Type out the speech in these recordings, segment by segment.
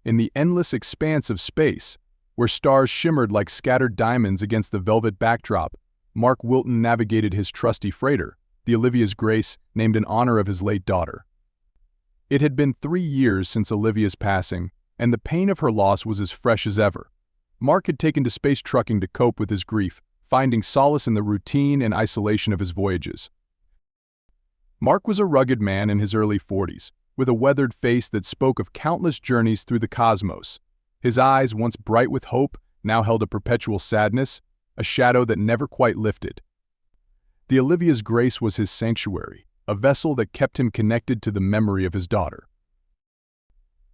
in the endless expanse of space, where stars shimmered like scattered diamonds against the velvet backdrop, Mark Wilton navigated his trusty freighter, the Olivia's Grace, named in honor of his late daughter. It had been 3 years since Olivia's passing, and the pain of her loss was as fresh as ever. Mark had taken to space trucking to cope with his grief, finding solace in the routine and isolation of his voyages. Mark was a rugged man in his early 40s, with a weathered face that spoke of countless journeys through the cosmos. His eyes, once bright with hope, now held a perpetual sadness, a shadow that never quite lifted. The Olivia's Grace was his sanctuary, a vessel that kept him connected to the memory of his daughter.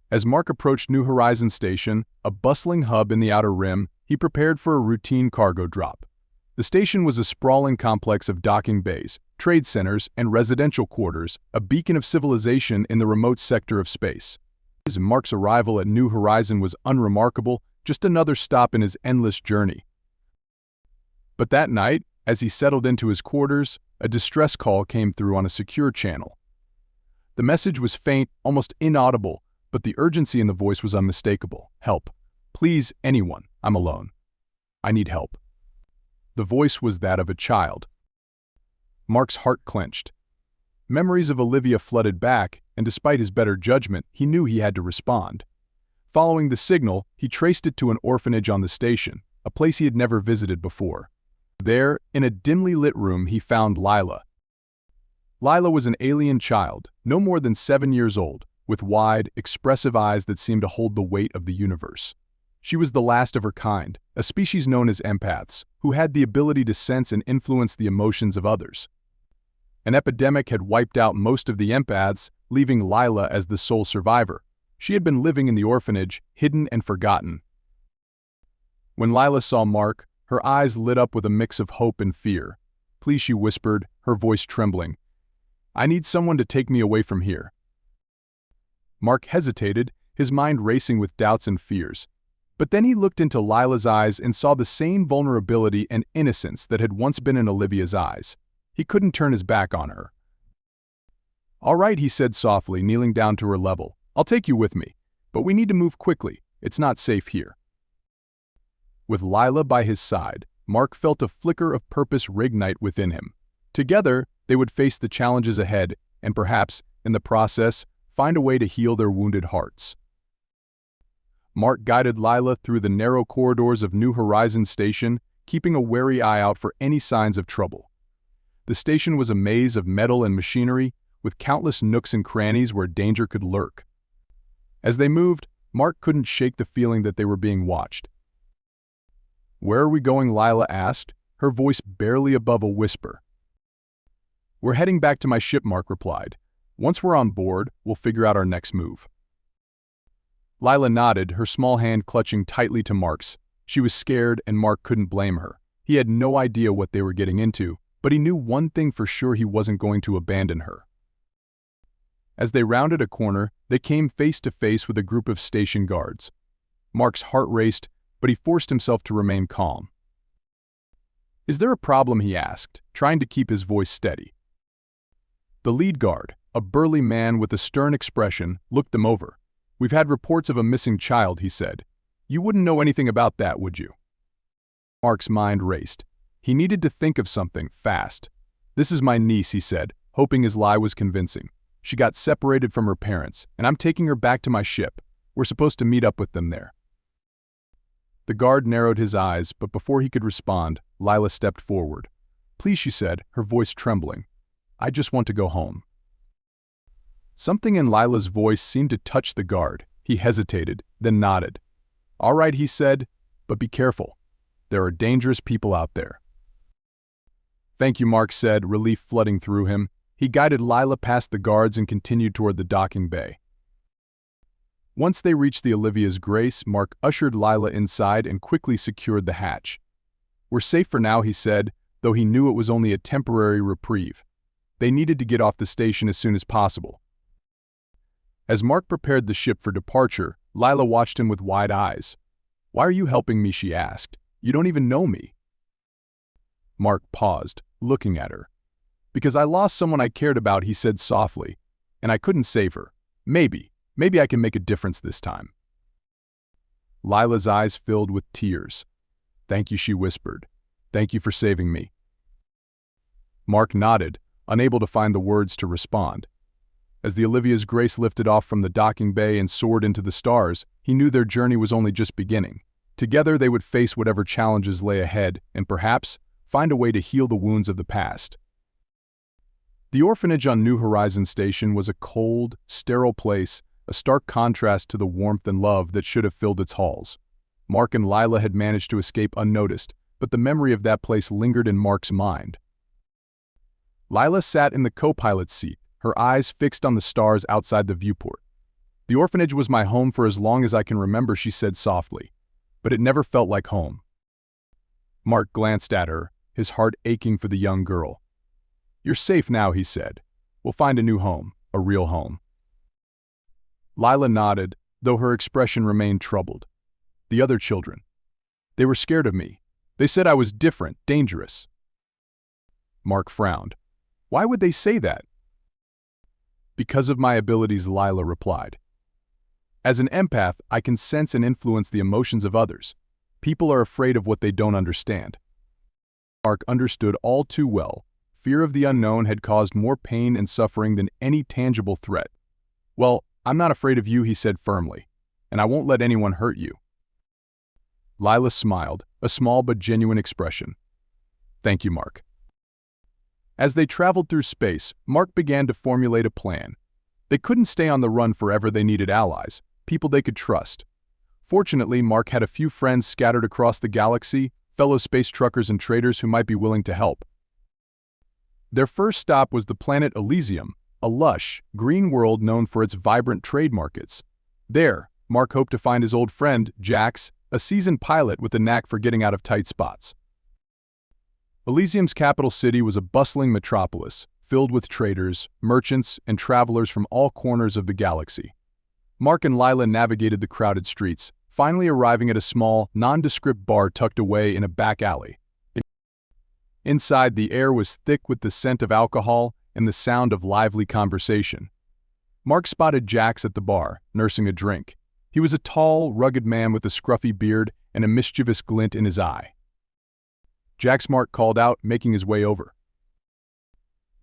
As Mark approached New Horizons Station, a bustling hub in the Outer Rim, he prepared for a routine cargo drop. The station was a sprawling complex of docking bays, trade centers, and residential quarters, a beacon of civilization in the remote sector of space. Mark's arrival at New Horizon was unremarkable, just another stop in his endless journey. But that night, as he settled into his quarters, a distress call came through on a secure channel. The message was faint, almost inaudible, but the urgency in the voice was unmistakable. "Help. Please, anyone. I'm alone. I need help." The voice was that of a child. Mark's heart clenched. Memories of Olivia flooded back, and despite his better judgment, he knew he had to respond. Following the signal, he traced it to an orphanage on the station, a place he had never visited before. There, in a dimly lit room, he found Lila. Lila was an alien child, no more than 7 years old, with wide, expressive eyes that seemed to hold the weight of the universe. She was the last of her kind, a species known as empaths, who had the ability to sense and influence the emotions of others. An epidemic had wiped out most of the empaths, leaving Lila as the sole survivor. She had been living in the orphanage, hidden and forgotten. When Lila saw Mark, her eyes lit up with a mix of hope and fear. "Please," she whispered, her voice trembling. "I need someone to take me away from here." Mark hesitated, his mind racing with doubts and fears. But then he looked into Lila's eyes and saw the same vulnerability and innocence that had once been in Olivia's eyes. He couldn't turn his back on her. "All right," he said softly, kneeling down to her level. "I'll take you with me. But we need to move quickly. It's not safe here." With Lila by his side, Mark felt a flicker of purpose reignite within him. Together, they would face the challenges ahead and perhaps, in the process, find a way to heal their wounded hearts. Mark guided Lila through the narrow corridors of New Horizons Station, keeping a wary eye out for any signs of trouble. The station was a maze of metal and machinery, with countless nooks and crannies where danger could lurk. As they moved, Mark couldn't shake the feeling that they were being watched. "Where are we going?" Lila asked, her voice barely above a whisper. "We're heading back to my ship," Mark replied. "Once we're on board, we'll figure out our next move." Lila nodded, her small hand clutching tightly to Mark's. She was scared, and Mark couldn't blame her. He had no idea what they were getting into, but he knew one thing for sure: he wasn't going to abandon her. As they rounded a corner, they came face to face with a group of station guards. Mark's heart raced, but he forced himself to remain calm. "Is there a problem?" he asked, trying to keep his voice steady. The lead guard, a burly man with a stern expression, looked them over. "We've had reports of a missing child," he said. "You wouldn't know anything about that, would you?" Mark's mind raced. He needed to think of something, fast. "This is my niece," he said, hoping his lie was convincing. "She got separated from her parents, and I'm taking her back to my ship. We're supposed to meet up with them there." The guard narrowed his eyes, but before he could respond, Lila stepped forward. "Please," she said, her voice trembling. "I just want to go home." Something in Lila's voice seemed to touch the guard. He hesitated, then nodded. "All right," he said, "but be careful. There are dangerous people out there." "Thank you," Mark said, relief flooding through him. He guided Lila past the guards and continued toward the docking bay. Once they reached the Olivia's Grace, Mark ushered Lila inside and quickly secured the hatch. "We're safe for now," he said, though he knew it was only a temporary reprieve. They needed to get off the station as soon as possible. As Mark prepared the ship for departure, Lila watched him with wide eyes. "Why are you helping me?" she asked. "You don't even know me." Mark paused, looking at her. "Because I lost someone I cared about," he said softly, "and I couldn't save her. Maybe I can make a difference this time." Lila's eyes filled with tears. "Thank you," she whispered. "Thank you for saving me." Mark nodded, unable to find the words to respond. As the Olivia's Grace lifted off from the docking bay and soared into the stars, he knew their journey was only just beginning. Together they would face whatever challenges lay ahead and perhaps find a way to heal the wounds of the past. The orphanage on New Horizons Station was a cold, sterile place, a stark contrast to the warmth and love that should have filled its halls. Mark and Lila had managed to escape unnoticed, but the memory of that place lingered in Mark's mind. Lila sat in the co-pilot's seat, her eyes fixed on the stars outside the viewport. "The orphanage was my home for as long as I can remember," she said softly, "but it never felt like home." Mark glanced at her, his heart aching for the young girl. "You're safe now," he said. "We'll find a new home, a real home." Lila nodded, though her expression remained troubled. "The other children. They were scared of me. They said I was different, dangerous." Mark frowned. "Why would they say that?" "Because of my abilities," Lila replied. "As an empath, I can sense and influence the emotions of others. People are afraid of what they don't understand." Mark understood all too well. Fear of the unknown had caused more pain and suffering than any tangible threat. "Well, I'm not afraid of you," he said firmly, "and I won't let anyone hurt you." Lila smiled, a small but genuine expression. "Thank you, Mark." As they traveled through space, Mark began to formulate a plan. They couldn't stay on the run forever. They needed allies, people they could trust. Fortunately, Mark had a few friends scattered across the galaxy, fellow space truckers and traders who might be willing to help. Their first stop was the planet Elysium, a lush, green world known for its vibrant trade markets. There, Mark hoped to find his old friend, Jax, a seasoned pilot with a knack for getting out of tight spots. Elysium's capital city was a bustling metropolis, filled with traders, merchants, and travelers from all corners of the galaxy. Mark and Lila navigated the crowded streets, finally arriving at a small, nondescript bar tucked away in a back alley. Inside, the air was thick with the scent of alcohol and the sound of lively conversation. Mark spotted Jax at the bar, nursing a drink. He was a tall, rugged man with a scruffy beard and a mischievous glint in his eye. "Jax," Mark called out, making his way over.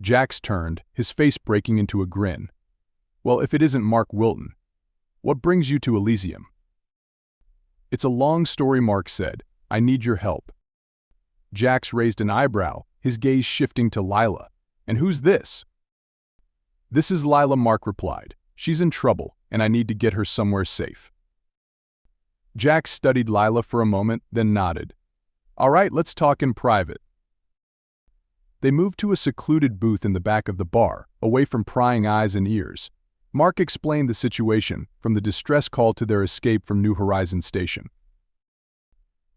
Jax turned, his face breaking into a grin. "Well, if it isn't Mark Wilton. What brings you to Elysium?" "It's a long story," Mark said. "I need your help." Jax raised an eyebrow, his gaze shifting to Lila. "And who's this?" "This is Lila," Mark replied. "She's in trouble, and I need to get her somewhere safe." Jax studied Lila for a moment, then nodded. "All right, let's talk in private." They moved to a secluded booth in the back of the bar, away from prying eyes and ears. Mark explained the situation, from the distress call to their escape from New Horizons Station.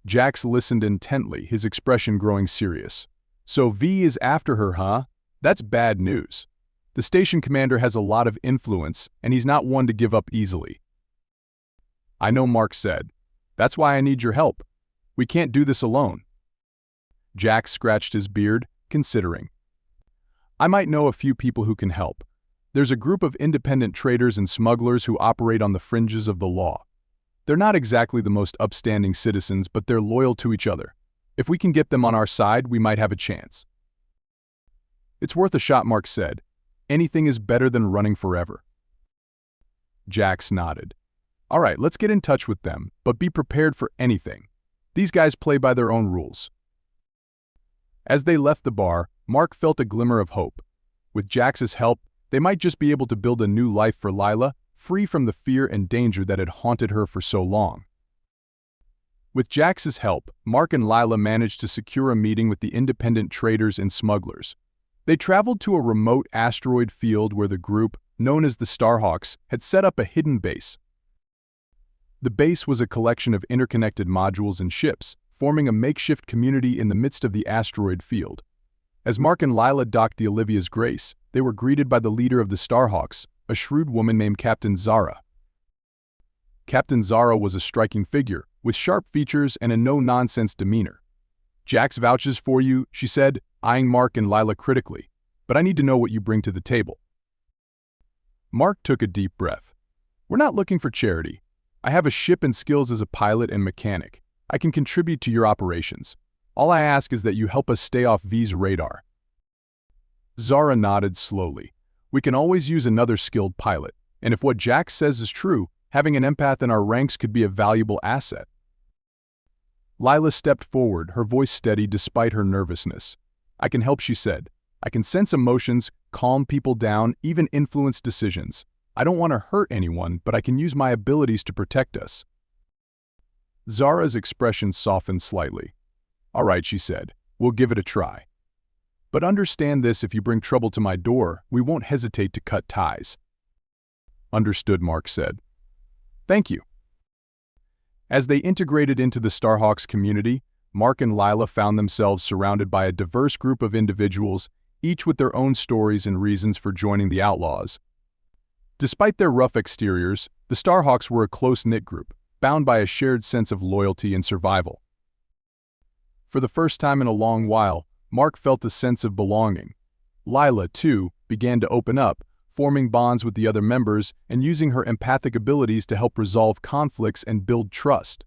Jax listened intently, his expression growing serious. "So V is after her, huh? That's bad news. The station commander has a lot of influence, and he's not one to give up easily." "I know," Mark said. "That's why I need your help. We can't do this alone." Jax scratched his beard, considering. "I might know a few people who can help. There's a group of independent traders and smugglers who operate on the fringes of the law. They're not exactly the most upstanding citizens, but they're loyal to each other. If we can get them on our side, we might have a chance." "It's worth a shot," Mark said. "Anything is better than running forever." Jax nodded. "All right, let's get in touch with them, but be prepared for anything. These guys play by their own rules." As they left the bar, Mark felt a glimmer of hope. With Jax's help, they might just be able to build a new life for Lila, free from the fear and danger that had haunted her for so long. With Jax's help, Mark and Lila managed to secure a meeting with the independent traders and smugglers. They traveled to a remote asteroid field where the group, known as the Starhawks, had set up a hidden base. The base was a collection of interconnected modules and ships, forming a makeshift community in the midst of the asteroid field. As Mark and Lila docked the Olivia's Grace, they were greeted by the leader of the Starhawks, a shrewd woman named Captain Zara. Captain Zara was a striking figure, with sharp features and a no-nonsense demeanor. "Jax vouches for you," she said, eyeing Mark and Lila critically, "but I need to know what you bring to the table." Mark took a deep breath. "We're not looking for charity. I have a ship and skills as a pilot and mechanic. I can contribute to your operations. All I ask is that you help us stay off V's radar." Zara nodded slowly. "We can always use another skilled pilot, and if what Jack says is true, having an empath in our ranks could be a valuable asset." Lila stepped forward, her voice steady despite her nervousness. "I can help," she said. "I can sense emotions, calm people down, even influence decisions. I don't want to hurt anyone, but I can use my abilities to protect us." Zara's expression softened slightly. "All right," she said. "We'll give it a try. But understand this, if you bring trouble to my door, we won't hesitate to cut ties." "Understood," Mark said. "Thank you." As they integrated into the Starhawks community, Mark and Lila found themselves surrounded by a diverse group of individuals, each with their own stories and reasons for joining the Outlaws. Despite their rough exteriors, the Starhawks were a close-knit group, bound by a shared sense of loyalty and survival. For the first time in a long while, Mark felt a sense of belonging. Lila, too, began to open up, forming bonds with the other members and using her empathic abilities to help resolve conflicts and build trust.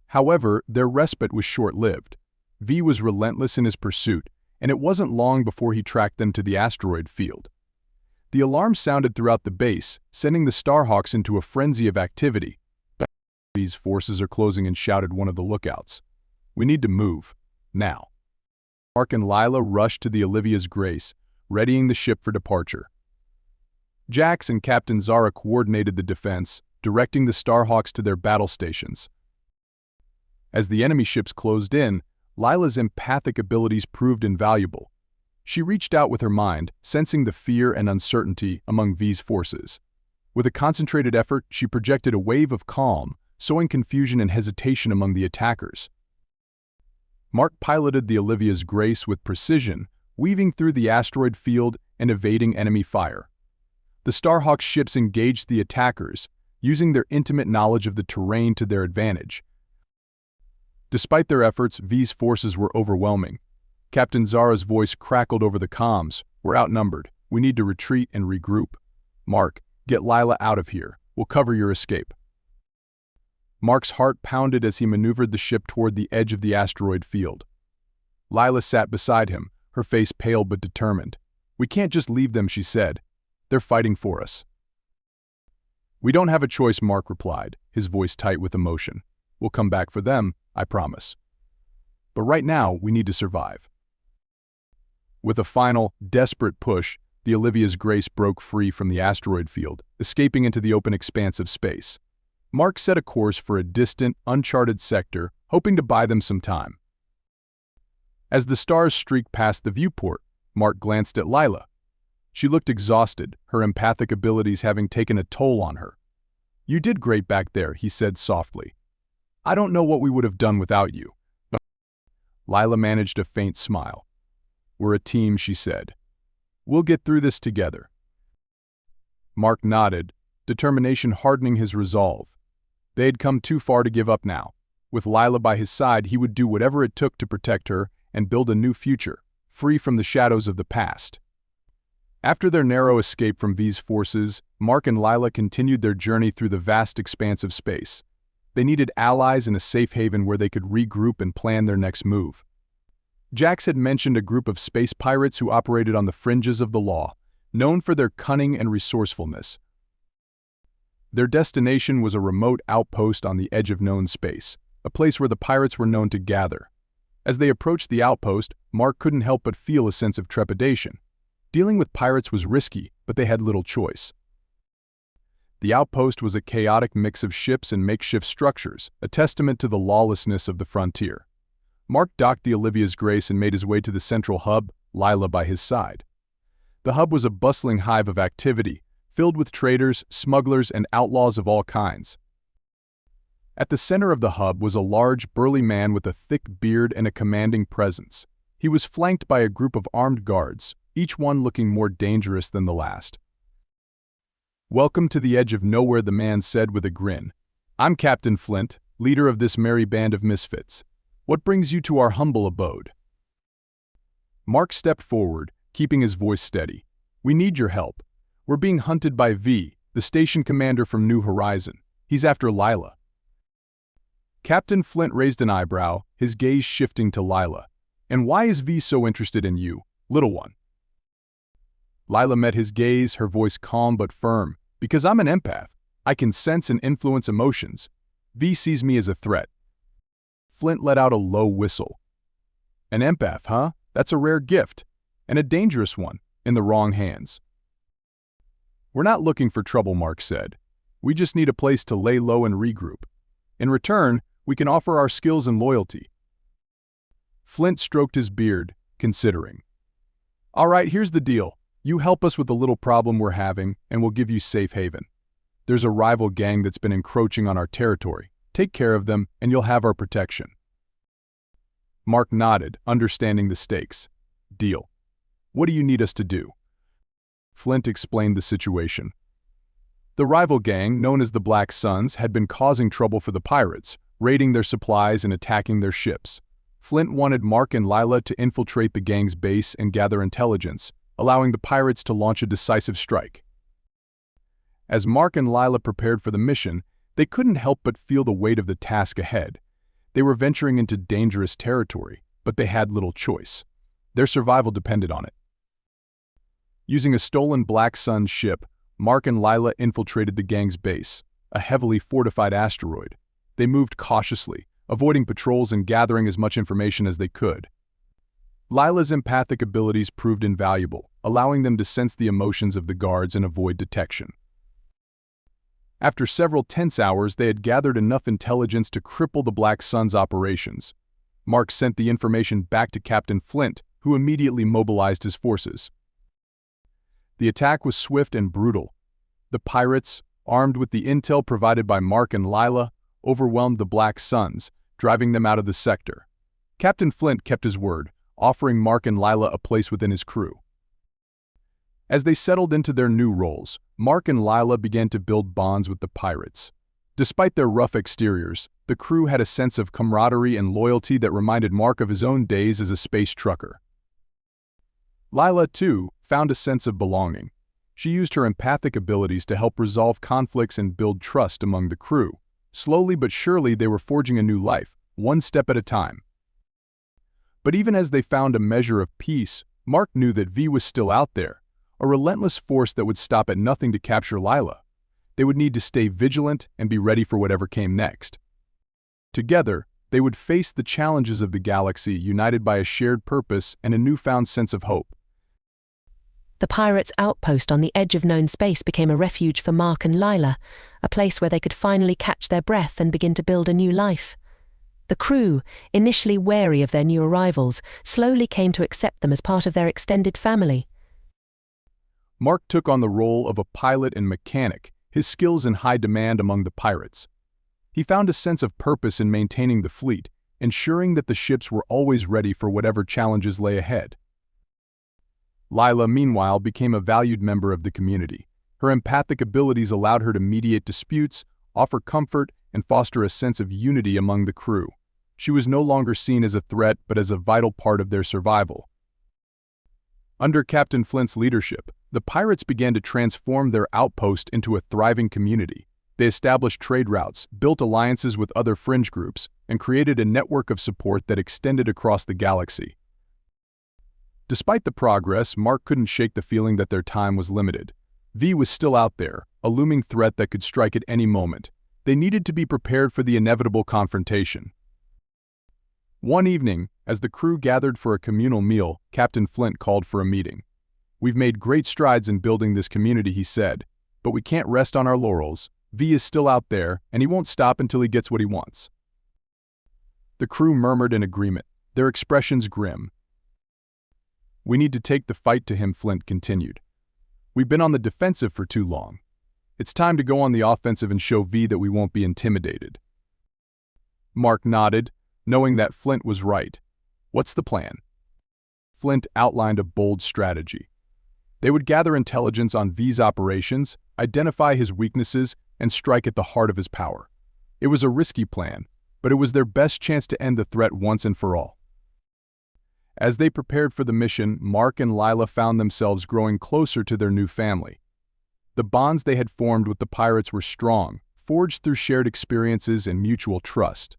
However, their respite was short-lived. V was relentless in his pursuit, and it wasn't long before he tracked them to the asteroid field. The alarm sounded throughout the base, sending the Starhawks into a frenzy of activity. "V's forces are closing in," shouted one of the lookouts. "We need to move. Now." Mark and Lila rushed to the Olivia's Grace, readying the ship for departure. Jax and Captain Zara coordinated the defense, directing the Starhawks to their battle stations. As the enemy ships closed in, Lila's empathic abilities proved invaluable. She reached out with her mind, sensing the fear and uncertainty among V's forces. With a concentrated effort, she projected a wave of calm, sowing confusion and hesitation among the attackers. Mark piloted the Olivia's Grace with precision, weaving through the asteroid field and evading enemy fire. The Starhawks ships engaged the attackers, using their intimate knowledge of the terrain to their advantage. Despite their efforts, V's forces were overwhelming. Captain Zara's voice crackled over the comms. "We're outnumbered. We need to retreat and regroup. Mark, get Lila out of here. We'll cover your escape." Mark's heart pounded as he maneuvered the ship toward the edge of the asteroid field. Lila sat beside him, her face pale but determined. "We can't just leave them," she said. "They're fighting for us." "We don't have a choice," Mark replied, his voice tight with emotion. "We'll come back for them, I promise. But right now, we need to survive." With a final, desperate push, the Olivia's Grace broke free from the asteroid field, escaping into the open expanse of space. Mark set a course for a distant, uncharted sector, hoping to buy them some time. As the stars streaked past the viewport, Mark glanced at Lila. She looked exhausted, her empathic abilities having taken a toll on her. "You did great back there," he said softly. "I don't know what we would have done without you." But Lila managed a faint smile. "We're a team," she said. "We'll get through this together." Mark nodded, determination hardening his resolve. They had come too far to give up now. With Lila by his side, he would do whatever it took to protect her and build a new future, free from the shadows of the past. After their narrow escape from V's forces, Mark and Lila continued their journey through the vast expanse of space. They needed allies and a safe haven where they could regroup and plan their next move. Jax had mentioned a group of space pirates who operated on the fringes of the law, known for their cunning and resourcefulness. Their destination was a remote outpost on the edge of known space, a place where the pirates were known to gather. As they approached the outpost, Mark couldn't help but feel a sense of trepidation. Dealing with pirates was risky, but they had little choice. The outpost was a chaotic mix of ships and makeshift structures, a testament to the lawlessness of the frontier. Mark docked the Olivia's Grace and made his way to the central hub, Lila by his side. The hub was a bustling hive of activity, filled with traders, smugglers, and outlaws of all kinds. At the center of the hub was a large, burly man with a thick beard and a commanding presence. He was flanked by a group of armed guards, each one looking more dangerous than the last. "Welcome to the edge of nowhere," the man said with a grin. "I'm Captain Flint, leader of this merry band of misfits. What brings you to our humble abode?" Mark stepped forward, keeping his voice steady. "We need your help. We're being hunted by V, the station commander from New Horizon. He's after Lila. Captain Flint raised an eyebrow, his gaze shifting to Lila. And why is V so interested in you, little one? Lila met his gaze, her voice calm but firm. Because I'm an empath. I can sense and influence emotions. V sees me as a threat. Flint let out a low whistle. An empath, huh? That's a rare gift. And a dangerous one, in the wrong hands. We're not looking for trouble, Mark said. We just need a place to lay low and regroup. In return, we can offer our skills and loyalty. Flint stroked his beard, considering. All right, here's the deal. You help us with the little problem we're having, and we'll give you safe haven. There's a rival gang that's been encroaching on our territory. Take care of them, and you'll have our protection. Mark nodded, understanding the stakes. Deal. What do you need us to do? Flint explained the situation. The rival gang, known as the Black Suns, had been causing trouble for the pirates, raiding their supplies and attacking their ships. Flint wanted Mark and Lila to infiltrate the gang's base and gather intelligence, allowing the pirates to launch a decisive strike. As Mark and Lila prepared for the mission, they couldn't help but feel the weight of the task ahead. They were venturing into dangerous territory, but they had little choice. Their survival depended on it. Using a stolen Black Sun ship, Mark and Lila infiltrated the gang's base, a heavily fortified asteroid. They moved cautiously, avoiding patrols and gathering as much information as they could. Lila's empathic abilities proved invaluable, allowing them to sense the emotions of the guards and avoid detection. After several tense hours, they had gathered enough intelligence to cripple the Black Sun's operations. Mark sent the information back to Captain Flint, who immediately mobilized his forces. The attack was swift and brutal. The pirates, armed with the intel provided by Mark and Lila, overwhelmed the Black Suns, driving them out of the sector. Captain Flint kept his word, offering Mark and Lila a place within his crew. As they settled into their new roles, Mark and Lila began to build bonds with the pirates. Despite their rough exteriors, the crew had a sense of camaraderie and loyalty that reminded Mark of his own days as a space trucker. Lila, too, found a sense of belonging. She used her empathic abilities to help resolve conflicts and build trust among the crew. Slowly but surely, they were forging a new life, one step at a time. But even as they found a measure of peace, Mark knew that V was still out there, a relentless force that would stop at nothing to capture Lila. They would need to stay vigilant and be ready for whatever came next. Together, they would face the challenges of the galaxy, united by a shared purpose and a newfound sense of hope. The pirates' outpost on the edge of known space became a refuge for Mark and Lila, a place where they could finally catch their breath and begin to build a new life. The crew, initially wary of their new arrivals, slowly came to accept them as part of their extended family. Mark took on the role of a pilot and mechanic, his skills in high demand among the pirates. He found a sense of purpose in maintaining the fleet, ensuring that the ships were always ready for whatever challenges lay ahead. Lila, meanwhile, became a valued member of the community. Her empathic abilities allowed her to mediate disputes, offer comfort, and foster a sense of unity among the crew. She was no longer seen as a threat, but as a vital part of their survival. Under Captain Flint's leadership, the pirates began to transform their outpost into a thriving community. They established trade routes, built alliances with other fringe groups, and created a network of support that extended across the galaxy. Despite the progress, Mark couldn't shake the feeling that their time was limited. V was still out there, a looming threat that could strike at any moment. They needed to be prepared for the inevitable confrontation. One evening, as the crew gathered for a communal meal, Captain Flint called for a meeting. "We've made great strides in building this community," he said, "but we can't rest on our laurels. V is still out there, and he won't stop until he gets what he wants." The crew murmured in agreement, their expressions grim. "We need to take the fight to him," Flint continued. "We've been on the defensive for too long. It's time to go on the offensive and show V that we won't be intimidated." Mark nodded, knowing that Flint was right. "What's the plan?" Flint outlined a bold strategy. They would gather intelligence on V's operations, identify his weaknesses, and strike at the heart of his power. It was a risky plan, but it was their best chance to end the threat once and for all. As they prepared for the mission, Mark and Lila found themselves growing closer to their new family. The bonds they had formed with the pirates were strong, forged through shared experiences and mutual trust.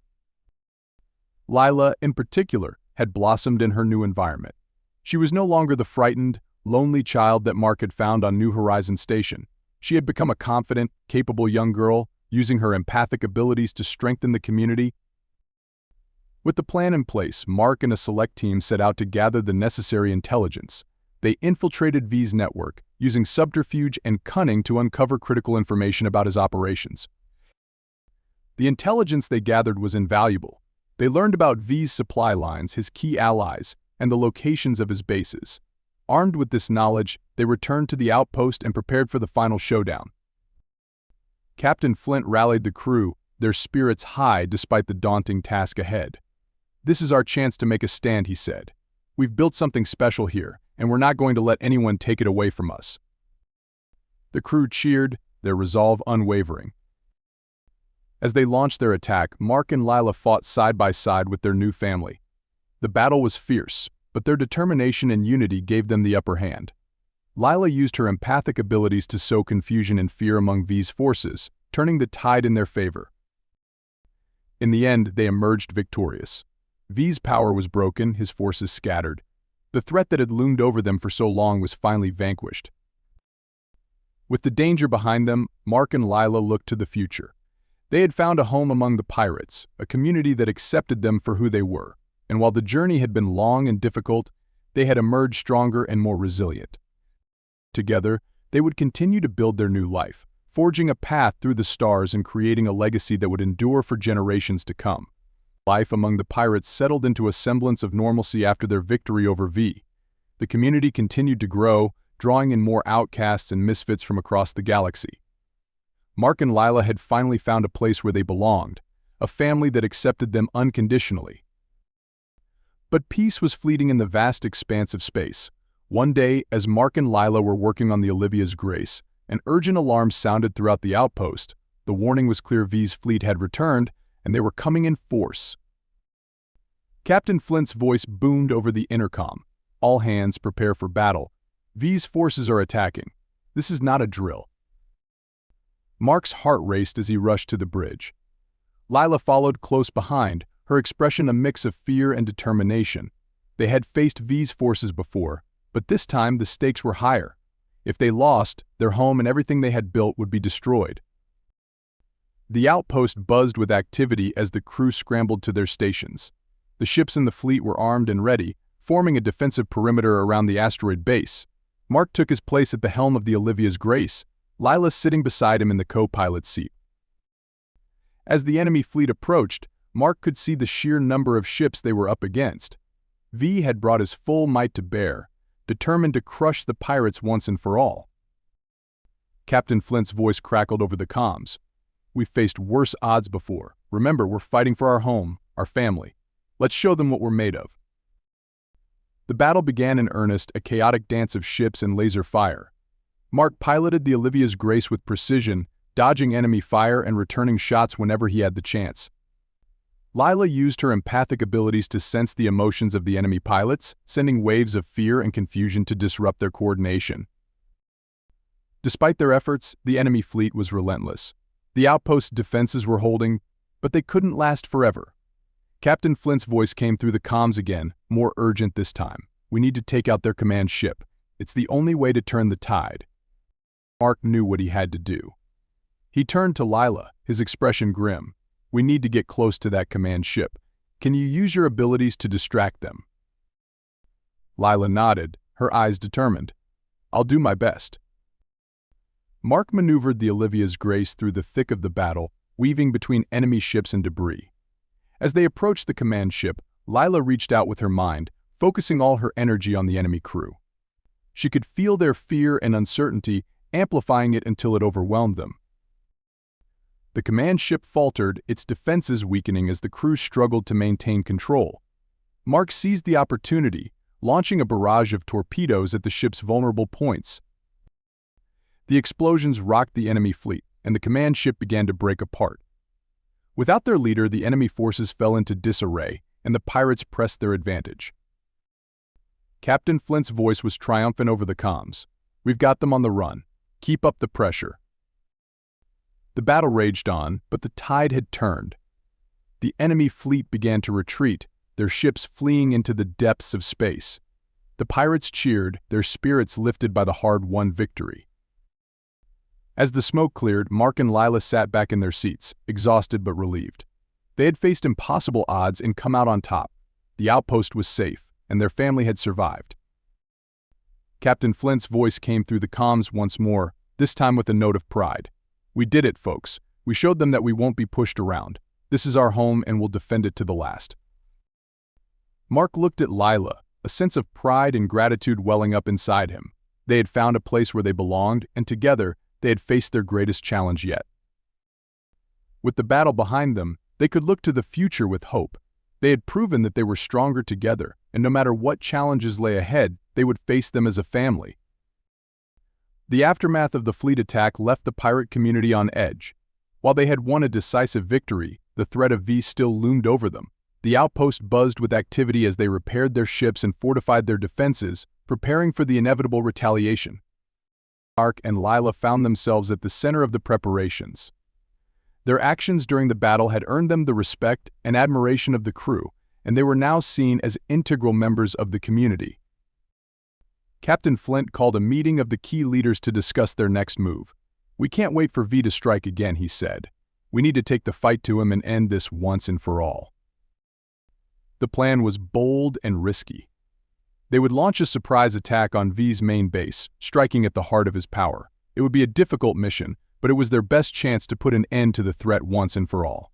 Lila, in particular, had blossomed in her new environment. She was no longer the frightened, lonely child that Mark had found on New Horizons Station. She had become a confident, capable young girl, using her empathic abilities to strengthen the community. With the plan in place, Mark and a select team set out to gather the necessary intelligence. They infiltrated V's network, using subterfuge and cunning to uncover critical information about his operations. The intelligence they gathered was invaluable. They learned about V's supply lines, his key allies, and the locations of his bases. Armed with this knowledge, they returned to the outpost and prepared for the final showdown. Captain Flint rallied the crew, their spirits high despite the daunting task ahead. "This is our chance to make a stand," he said. "We've built something special here, and we're not going to let anyone take it away from us." The crew cheered, their resolve unwavering. As they launched their attack, Mark and Lila fought side by side with their new family. The battle was fierce, but their determination and unity gave them the upper hand. Lila used her empathic abilities to sow confusion and fear among V's forces, turning the tide in their favor. In the end, they emerged victorious. V's power was broken, his forces scattered. The threat that had loomed over them for so long was finally vanquished. With the danger behind them, Mark and Lila looked to the future. They had found a home among the pirates, a community that accepted them for who they were, and while the journey had been long and difficult, they had emerged stronger and more resilient. Together, they would continue to build their new life, forging a path through the stars and creating a legacy that would endure for generations to come. Life among the pirates settled into a semblance of normalcy after their victory over V. The community continued to grow, drawing in more outcasts and misfits from across the galaxy. Mark and Lila had finally found a place where they belonged, a family that accepted them unconditionally. But peace was fleeting in the vast expanse of space. One day, as Mark and Lila were working on the Olivia's Grace, an urgent alarm sounded throughout the outpost. The warning was clear: V's fleet had returned, and they were coming in force. Captain Flint's voice boomed over the intercom. "All hands, prepare for battle. V's forces are attacking. This is not a drill." Mark's heart raced as he rushed to the bridge. Lila followed close behind, her expression a mix of fear and determination. They had faced V's forces before, but this time the stakes were higher. If they lost, their home and everything they had built would be destroyed. The outpost buzzed with activity as the crew scrambled to their stations. The ships in the fleet were armed and ready, forming a defensive perimeter around the asteroid base. Mark took his place at the helm of the Olivia's Grace, Lila sitting beside him in the co-pilot's seat. As the enemy fleet approached, Mark could see the sheer number of ships they were up against. V had brought his full might to bear, determined to crush the pirates once and for all. Captain Flint's voice crackled over the comms. "We've faced worse odds before. Remember, we're fighting for our home, our family. Let's show them what we're made of." The battle began in earnest, a chaotic dance of ships and laser fire. Mark piloted the Olivia's Grace with precision, dodging enemy fire and returning shots whenever he had the chance. Lila used her empathic abilities to sense the emotions of the enemy pilots, sending waves of fear and confusion to disrupt their coordination. Despite their efforts, the enemy fleet was relentless. The outpost's defenses were holding, but they couldn't last forever. Captain Flint's voice came through the comms again, more urgent this time. "We need to take out their command ship. It's the only way to turn the tide." Mark knew what he had to do. He turned to Lila, his expression grim. "We need to get close to that command ship. Can you use your abilities to distract them?" Lila nodded, her eyes determined. "I'll do my best." Mark maneuvered the Olivia's Grace through the thick of the battle, weaving between enemy ships and debris. As they approached the command ship, Lila reached out with her mind, focusing all her energy on the enemy crew. She could feel their fear and uncertainty, amplifying it until it overwhelmed them. The command ship faltered, its defenses weakening as the crew struggled to maintain control. Mark seized the opportunity, launching a barrage of torpedoes at the ship's vulnerable points. The explosions rocked the enemy fleet, and the command ship began to break apart. Without their leader, the enemy forces fell into disarray, and the pirates pressed their advantage. Captain Flint's voice was triumphant over the comms. "We've got them on the run. Keep up the pressure." The battle raged on, but the tide had turned. The enemy fleet began to retreat, their ships fleeing into the depths of space. The pirates cheered, their spirits lifted by the hard-won victory. As the smoke cleared, Mark and Lila sat back in their seats, exhausted but relieved. They had faced impossible odds and come out on top. The outpost was safe, and their family had survived. Captain Flint's voice came through the comms once more, this time with a note of pride. "We did it, folks. We showed them that we won't be pushed around. This is our home and we'll defend it to the last." Mark looked at Lila, a sense of pride and gratitude welling up inside him. They had found a place where they belonged, and together, they had faced their greatest challenge yet. With the battle behind them, they could look to the future with hope. They had proven that they were stronger together, and no matter what challenges lay ahead, they would face them as a family. The aftermath of the fleet attack left the pirate community on edge. While they had won a decisive victory, the threat of V still loomed over them. The outpost buzzed with activity as they repaired their ships and fortified their defenses, preparing for the inevitable retaliation. Mark and Lila found themselves at the center of the preparations. Their actions during the battle had earned them the respect and admiration of the crew, and they were now seen as integral members of the community. Captain Flint called a meeting of the key leaders to discuss their next move. "We can't wait for V to strike again," he said. "We need to take the fight to him and end this once and for all." The plan was bold and risky. They would launch a surprise attack on V's main base, striking at the heart of his power. It would be a difficult mission, but it was their best chance to put an end to the threat once and for all.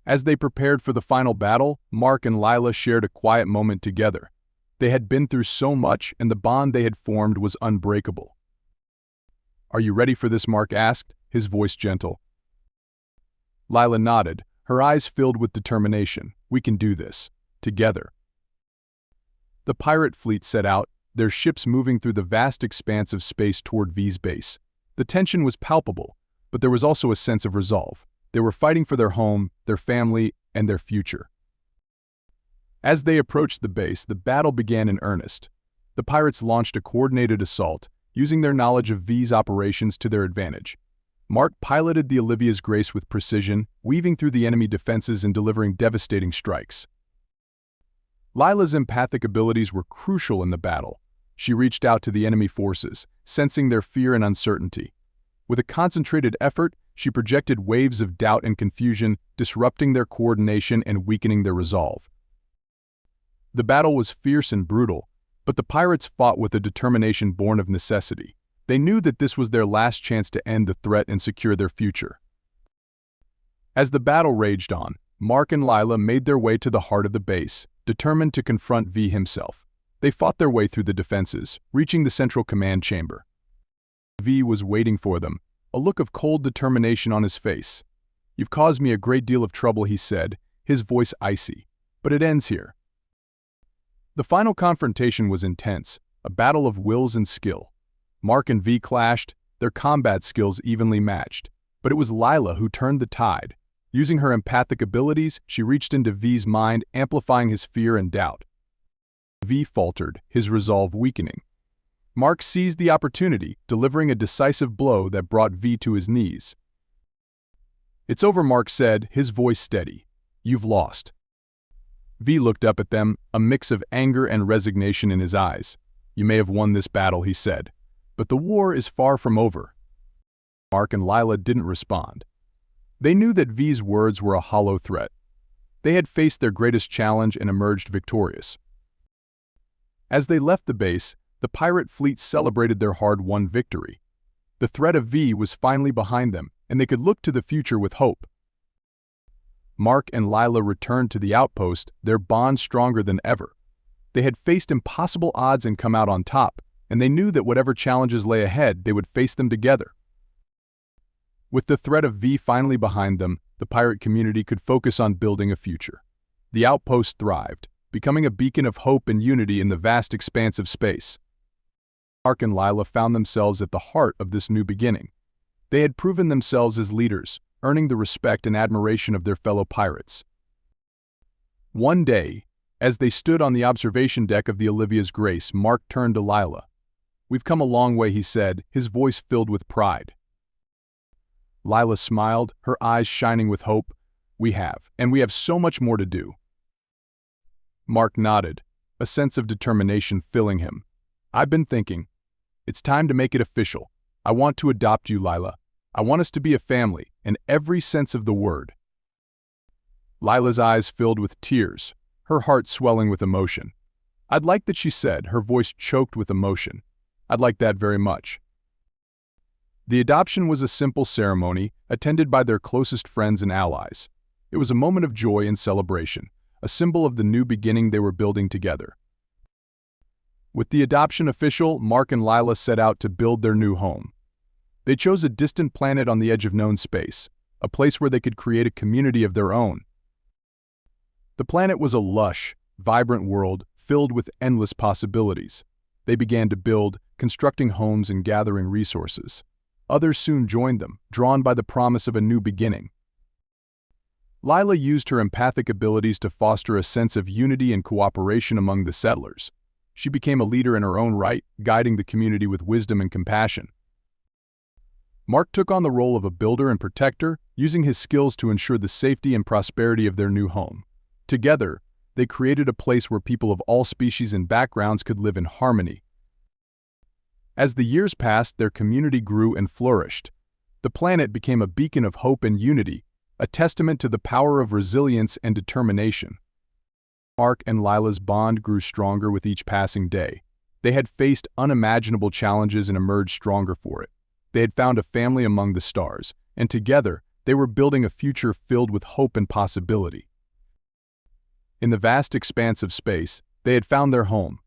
As they prepared for the final battle, Mark and Lila shared a quiet moment together. They had been through so much, and the bond they had formed was unbreakable. "Are you ready for this?" Mark asked, his voice gentle. Lila nodded, her eyes filled with determination. "We can do this. Together." The pirate fleet set out, their ships moving through the vast expanse of space toward V's base. The tension was palpable, but there was also a sense of resolve. They were fighting for their home, their family, and their future. As they approached the base, the battle began in earnest. The pirates launched a coordinated assault, using their knowledge of V's operations to their advantage. Mark piloted the Olivia's Grace with precision, weaving through the enemy defenses and delivering devastating strikes. Lila's empathic abilities were crucial in the battle. She reached out to the enemy forces, sensing their fear and uncertainty. With a concentrated effort, she projected waves of doubt and confusion, disrupting their coordination and weakening their resolve. The battle was fierce and brutal, but the pirates fought with a determination born of necessity. They knew that this was their last chance to end the threat and secure their future. As the battle raged on, Mark and Lila made their way to the heart of the base, determined to confront V himself. They fought their way through the defenses, reaching the central command chamber. V was waiting for them, a look of cold determination on his face. "You've caused me a great deal of trouble," he said, his voice icy. "But it ends here." The final confrontation was intense, a battle of wills and skill. Mark and V clashed, their combat skills evenly matched, but it was Lila who turned the tide. Using her empathic abilities, she reached into V's mind, amplifying his fear and doubt. V faltered, his resolve weakening. Mark seized the opportunity, delivering a decisive blow that brought V to his knees. "It's over," Mark said, his voice steady. "You've lost." V looked up at them, a mix of anger and resignation in his eyes. "You may have won this battle," he said, "but the war is far from over." Mark and Lila didn't respond. They knew that V's words were a hollow threat. They had faced their greatest challenge and emerged victorious. As they left the base, the pirate fleet celebrated their hard-won victory. The threat of V was finally behind them, and they could look to the future with hope. Mark and Lila returned to the outpost, their bond stronger than ever. They had faced impossible odds and come out on top, and they knew that whatever challenges lay ahead, they would face them together. With the threat of V finally behind them, the pirate community could focus on building a future. The outpost thrived, becoming a beacon of hope and unity in the vast expanse of space. Mark and Lila found themselves at the heart of this new beginning. They had proven themselves as leaders, earning the respect and admiration of their fellow pirates. One day, as they stood on the observation deck of the Olivia's Grace, Mark turned to Lila. "We've come a long way," he said, his voice filled with pride. Lila smiled, her eyes shining with hope. We have, and we have so much more to do. Mark nodded, a sense of determination filling him. I've been thinking. It's time to make it official. I want to adopt you, Lila. I want us to be a family, in every sense of the word. Lila's eyes filled with tears, her heart swelling with emotion. I'd like that, she said, her voice choked with emotion. I'd like that very much. The adoption was a simple ceremony, attended by their closest friends and allies. It was a moment of joy and celebration, a symbol of the new beginning they were building together. With the adoption official, Mark and Lila set out to build their new home. They chose a distant planet on the edge of known space, a place where they could create a community of their own. The planet was a lush, vibrant world filled with endless possibilities. They began to build, constructing homes and gathering resources. Others soon joined them, drawn by the promise of a new beginning. Lila used her empathic abilities to foster a sense of unity and cooperation among the settlers. She became a leader in her own right, guiding the community with wisdom and compassion. Mark took on the role of a builder and protector, using his skills to ensure the safety and prosperity of their new home. Together, they created a place where people of all species and backgrounds could live in harmony. As the years passed, their community grew and flourished. The planet became a beacon of hope and unity, a testament to the power of resilience and determination. Mark and Lila's bond grew stronger with each passing day. They had faced unimaginable challenges and emerged stronger for it. They had found a family among the stars, and together, they were building a future filled with hope and possibility. In the vast expanse of space, they had found their home.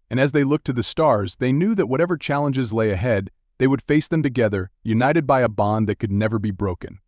And as they looked to the stars, they knew that whatever challenges lay ahead, they would face them together, united by a bond that could never be broken.